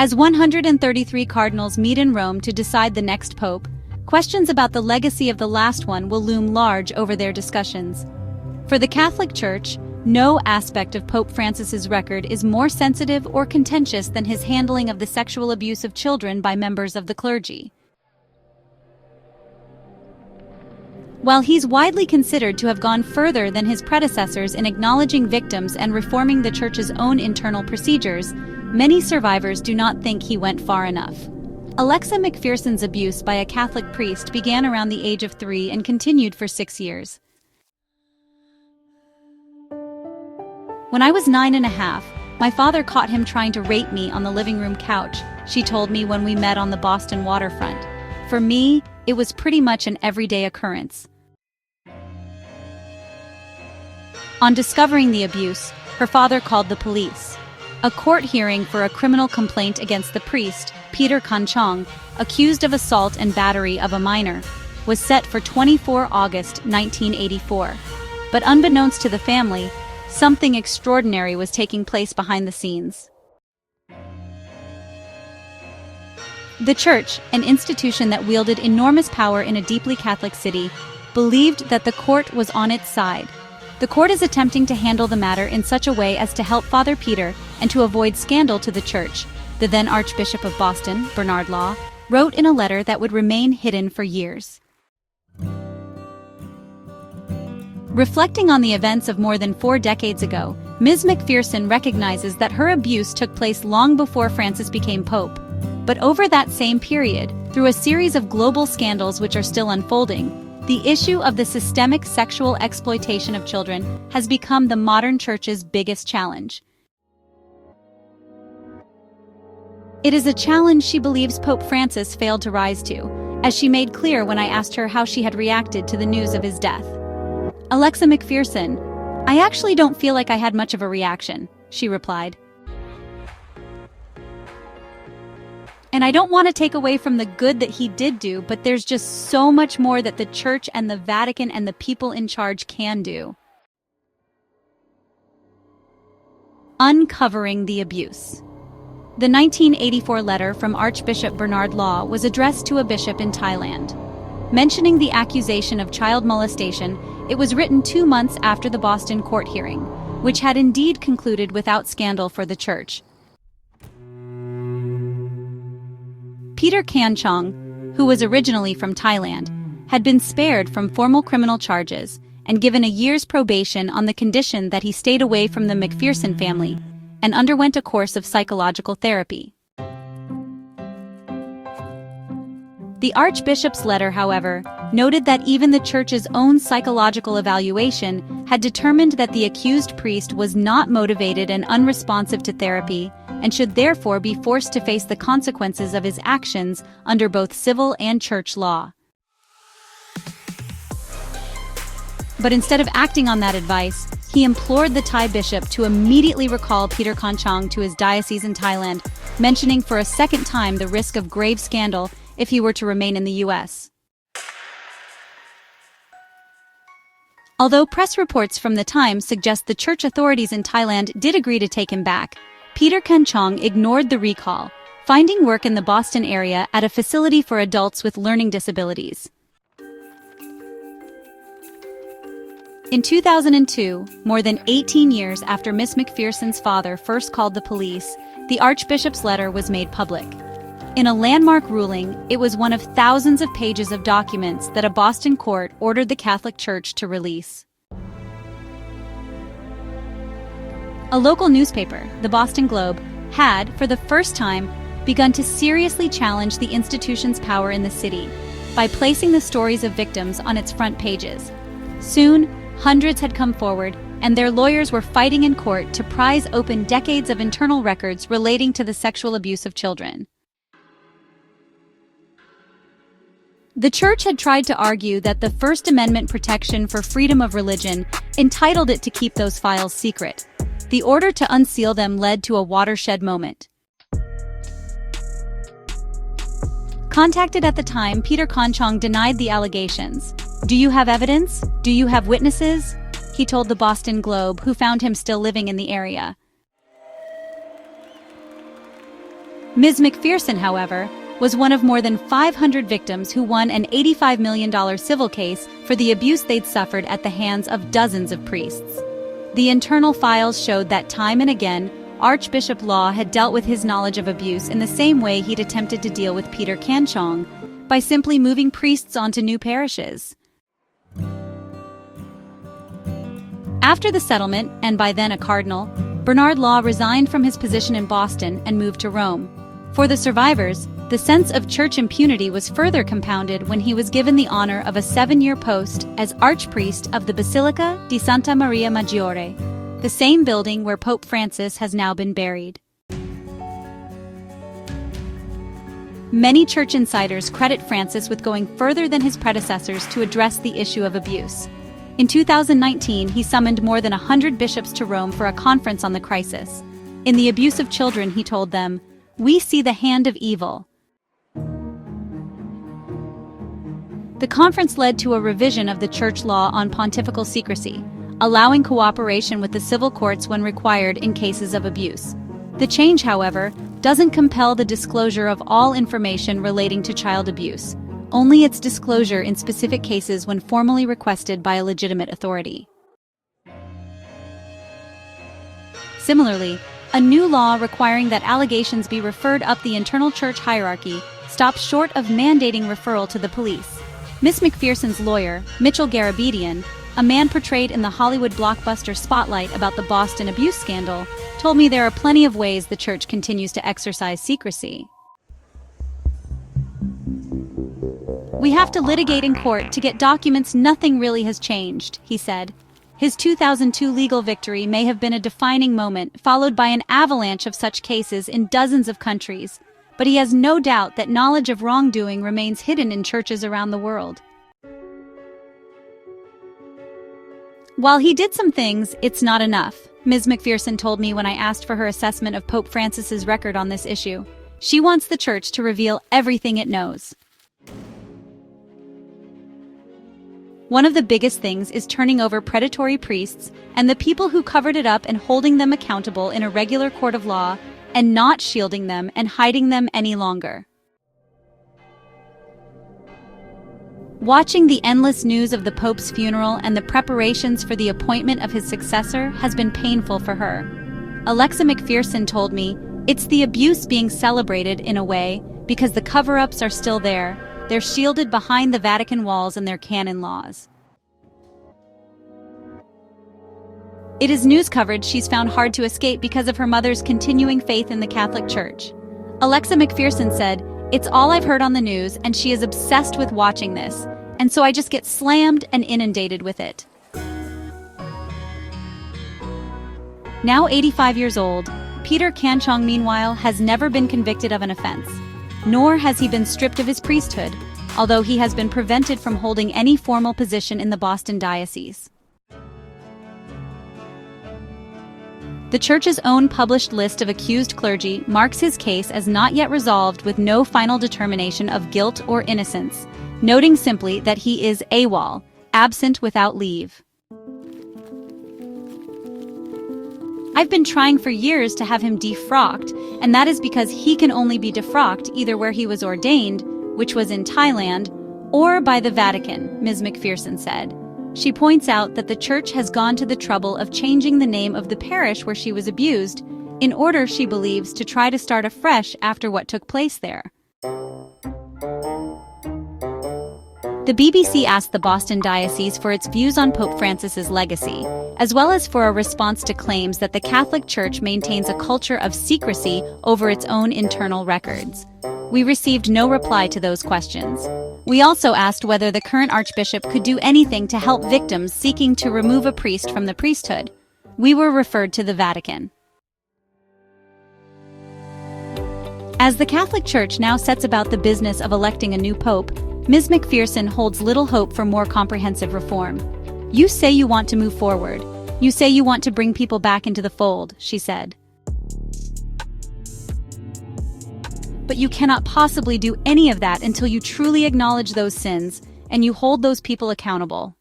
As 133 cardinals meet in Rome to decide the next pope, questions about the legacy of the last one will loom large over their discussions. For the Catholic Church, no aspect of Pope Francis's record is more sensitive or contentious than his handling of the sexual abuse of children by members of the clergy. While he's widely considered to have gone further than his predecessors in acknowledging victims and reforming the Church's own internal procedures, many survivors do not think he went far enough. Alexa McPherson's abuse by a Catholic priest began around the age of 3 and continued for 6 years. When I was 9.5, my father caught him trying to rape me on the living room couch, she told me when we met on the Boston waterfront. For me, it was pretty much an everyday occurrence. On discovering the abuse, her father called the police. A court hearing for a criminal complaint against the priest, Peter Kanchong, accused of assault and battery of a minor, was set for 24 August 1984. But unbeknownst to the family, something extraordinary was taking place behind the scenes. The Church, an institution that wielded enormous power in a deeply Catholic city, believed that the court was on its side. The court is attempting to handle the matter in such a way as to help Father Peter and to avoid scandal to the Church, the then Archbishop of Boston, Bernard Law, wrote in a letter that would remain hidden for years. Reflecting on the events of more than 4 decades ago, Ms. McPherson recognizes that her abuse took place long before Francis became Pope. But over that same period, through a series of global scandals which are still unfolding, the issue of the systemic sexual exploitation of children has become the modern Church's biggest challenge. It is a challenge she believes Pope Francis failed to rise to, as she made clear when I asked her how she had reacted to the news of his death. Alexa McPherson, "I actually don't feel like I had much of a reaction," she replied. And I don't want to take away from the good that he did do, but there's just so much more that the Church and the Vatican and the people in charge can do. Uncovering the abuse. The 1984 letter from Archbishop Bernard Law was addressed to a bishop in Thailand. Mentioning the accusation of child molestation, it was written 2 months after the Boston court hearing, which had indeed concluded without scandal for the Church. Peter Kanchong, who was originally from Thailand, had been spared from formal criminal charges and given a year's probation on the condition that he stayed away from the McPherson family and underwent a course of psychological therapy. The Archbishop's letter, however, noted that even the Church's own psychological evaluation had determined that the accused priest was not motivated and unresponsive to therapy and should therefore be forced to face the consequences of his actions under both civil and church law. But instead of acting on that advice, he implored the Thai bishop to immediately recall Peter Kanchong to his diocese in Thailand, mentioning for a second time the risk of grave scandal if he were to remain in the U.S. Although press reports from the Times suggest the church authorities in Thailand did agree to take him back, Peter Kanchong ignored the recall, finding work in the Boston area at a facility for adults with learning disabilities. In 2002, more than 18 years after Miss McPherson's father first called the police, the Archbishop's letter was made public. In a landmark ruling, it was one of thousands of pages of documents that a Boston court ordered the Catholic Church to release. A local newspaper, the Boston Globe, had, for the first time, begun to seriously challenge the institution's power in the city by placing the stories of victims on its front pages. Soon, hundreds had come forward, and their lawyers were fighting in court to prise open decades of internal records relating to the sexual abuse of children. The Church had tried to argue that the First Amendment protection for freedom of religion entitled it to keep those files secret. The order to unseal them led to a watershed moment. Contacted at the time, Peter Kanchong denied the allegations. "Do you have evidence? Do you have witnesses?" he told the Boston Globe, who found him still living in the area. Ms. McPherson, however, was one of more than 500 victims who won an $85 million civil case for the abuse they'd suffered at the hands of dozens of priests. The internal files showed that time and again, Archbishop Law had dealt with his knowledge of abuse in the same way he'd attempted to deal with Peter Kanchong, by simply moving priests onto new parishes. After the settlement, and by then a cardinal, Bernard Law resigned from his position in Boston and moved to Rome. For the survivors, the sense of church impunity was further compounded when he was given the honor of a 7-year post as Archpriest of the Basilica di Santa Maria Maggiore, the same building where Pope Francis has now been buried. Many church insiders credit Francis with going further than his predecessors to address the issue of abuse. In 2019, he summoned more than 100 bishops to Rome for a conference on the crisis. In the abuse of children, he told them, "We see the hand of evil." The conference led to a revision of the church law on pontifical secrecy, allowing cooperation with the civil courts when required in cases of abuse. The change, however, doesn't compel the disclosure of all information relating to child abuse, only its disclosure in specific cases when formally requested by a legitimate authority. Similarly, a new law requiring that allegations be referred up the internal church hierarchy stops short of mandating referral to the police. Ms. McPherson's lawyer, Mitchell Garabedian, a man portrayed in the Hollywood blockbuster Spotlight about the Boston abuse scandal, told me there are plenty of ways the church continues to exercise secrecy. "We have to litigate in court to get documents. Nothing really has changed," he said. His 2002 legal victory may have been a defining moment, followed by an avalanche of such cases in dozens of countries, but he has no doubt that knowledge of wrongdoing remains hidden in churches around the world. While he did some things, it's not enough, Ms. McPherson told me when I asked for her assessment of Pope Francis's record on this issue. She wants the church to reveal everything it knows. One of the biggest things is turning over predatory priests and the people who covered it up and holding them accountable in a regular court of law and not shielding them and hiding them any longer. Watching the endless news of the Pope's funeral and the preparations for the appointment of his successor has been painful for her. Alexa McPherson told me, "It's the abuse being celebrated in a way because the cover-ups are still there. They're shielded behind the Vatican walls and their canon laws." It is news coverage she's found hard to escape because of her mother's continuing faith in the Catholic Church. Alexa McPherson said, "It's all I've heard on the news, and she is obsessed with watching this, and so I just get slammed and inundated with it." Now 85 years old, Peter Kanchong, meanwhile, has never been convicted of an offense, nor has he been stripped of his priesthood, although he has been prevented from holding any formal position in the Boston diocese. The church's own published list of accused clergy marks his case as not yet resolved with no final determination of guilt or innocence, noting simply that he is AWOL, absent without leave. "I've been trying for years to have him defrocked, and that is because he can only be defrocked either where he was ordained, which was in Thailand, or by the Vatican," Ms. McPherson said. She points out that the church has gone to the trouble of changing the name of the parish where she was abused, in order, she believes, to try to start afresh after what took place there. The BBC asked the Boston Diocese for its views on Pope Francis's legacy, as well as for a response to claims that the Catholic Church maintains a culture of secrecy over its own internal records. We received no reply to those questions. We also asked whether the current archbishop could do anything to help victims seeking to remove a priest from the priesthood. We were referred to the Vatican. As the Catholic Church now sets about the business of electing a new pope, Ms. McPherson holds little hope for more comprehensive reform. "You say you want to move forward. You say you want to bring people back into the fold," she said. "But you cannot possibly do any of that until you truly acknowledge those sins and you hold those people accountable."